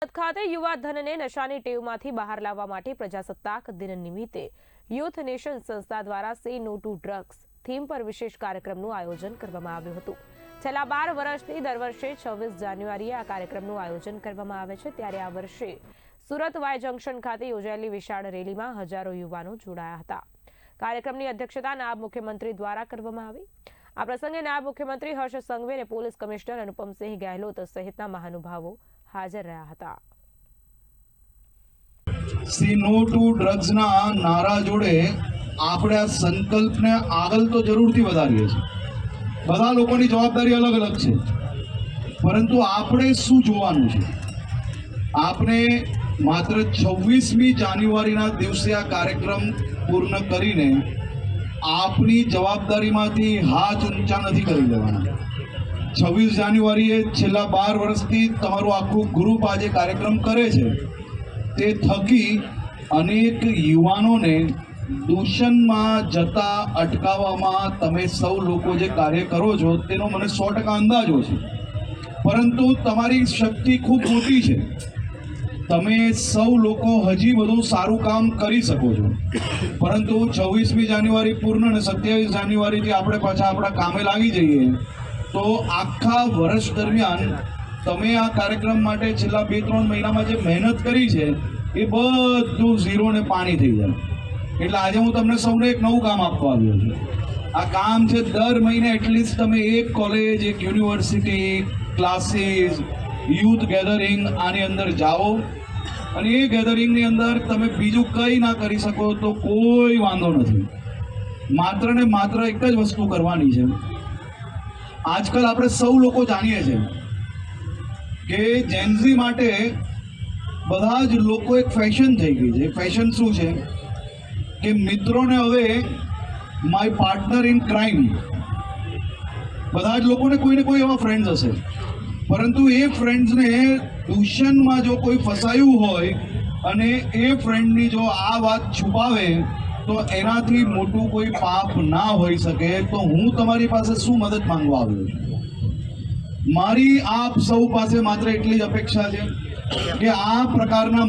ખાતે યુવા ધનને નશાની ટેવમાંથી બહાર લાવવા માટે પ્રજાસત્તાક દિન નિમિત્તે યુથ નેશન સંસ્થા દ્વારા સે નો ટુ ડ્રગ્સ થીમ પર વિશેષ કાર્યક્રમનું આયોજન કરવામાં આવ્યું હતું। છેલ્લા 12 વર્ષથી દર વર્ષે 26 જાન્યુઆરીએ આ કાર્યક્રમનું આયોજન કરવામાં આવે છે, ત્યારે આ વર્ષે સુરત વાય જંકશન ખાતે યોજાયેલી વિશાળ રેલીમાં હજારો યુવાનો જોડાયા હતા। કાર્યક્રમની અધ્યક્ષતા નાયબ મુખ્યમંત્રી દ્વારા કરવામાં આવી। આ પ્રસંગે નાયબ મુખ્યમંત્રી હર્ષ સંઘવી અને પોલીસ કમિશનર અનુપમસિંહ ગહેલોત સહિતના મહાનુભાવો હાજર રહ્યા હતા। સી નો ટુ ડ્રગ્સના નારા જોડે આપણે આ સંકલ્પને આગળ તો જરૂરથી વધારીએ છીએ। બધા લોકોની જવાબદારી અલગ અલગ છે, પરંતુ આપણે શું જોવાનું છે? આપણે માત્ર 26મી જાન્યુઆરીના દિવસે આ કાર્યક્રમ પૂર્ણ કરીને આપની જવાબદારીમાંથી હાથ ઊંચા નથી કરી લેવાના। 26 જાન્યુઆરીએ છેલ્લા 12 વર્ષથી તમારું આખું ગ્રુપ આજે કાર્યક્રમ કરે છે, તે થકી અનેક યુવાનોને દૂષણમાં જતા અટકાવવામાં તમે સૌ લોકો જે કાર્ય કરો છો તેનો મને 100% અંદાજો છે, પરંતુ તમારી શક્તિ ખૂબ મોટી છે। તમે સૌ લોકો હજી બધું સારું કામ કરી શકો છો, પરંતુ 26મી જાન્યુઆરી પૂર્ણ અને 27 જાન્યુઆરીથી આપણે પાછા આપણા કામે લાગી જઈએ તો આખા વર્ષ દરમિયાન તમે આ કાર્યક્રમ માટે છેલ્લા 2-3 મહિનામાં જે મહેનત કરી છે એ બધું ઝીરો ને પાણી થઈ જાય। એટલે આજે હું તમને સૌને એક નવું કામ આપવા આવ્યો છું। આ કામ છે દર મહિને એટલીસ્ટ તમે એક કોલેજ, એક યુનિવર્સિટી, ક્લાસીસ, યુથ ગેધરિંગ આની અંદર જાઓ, અને એ ગેધરિંગની અંદર તમે બીજું કંઈ ના કરી શકો તો કોઈ વાંધો નથી, માત્ર ને માત્ર એક જ વસ્તુ કરવાની છે। આજકાલ આપણે સૌ લોકો જાણીએ છીએ કે જેનઝી માટે બધા જ લોકો એક ફેશન થઈ ગઈ છે। ફેશન શું છે કે મિત્રોને હવે માય પાર્ટનર ઇન ક્રાઇમ, બધા જ લોકોને કોઈને કોઈ એવા ફ્રેન્ડ્સ હશે, પરંતુ એ ફ્રેન્ડ્સને દૂષણમાં જો કોઈ ફસાયું હોય અને એ ફ્રેન્ડની જો આ વાત છુપાવે તો એનાથી મોટું કોઈ પાપ ના હોઈ શકે। તો હું તમારી પાસે શું મદદ માંગવા આવ્યો છું? મારી આપ સૌ પાસે માત્ર એટલી જ અપેક્ષા છે કે આ પ્રકારના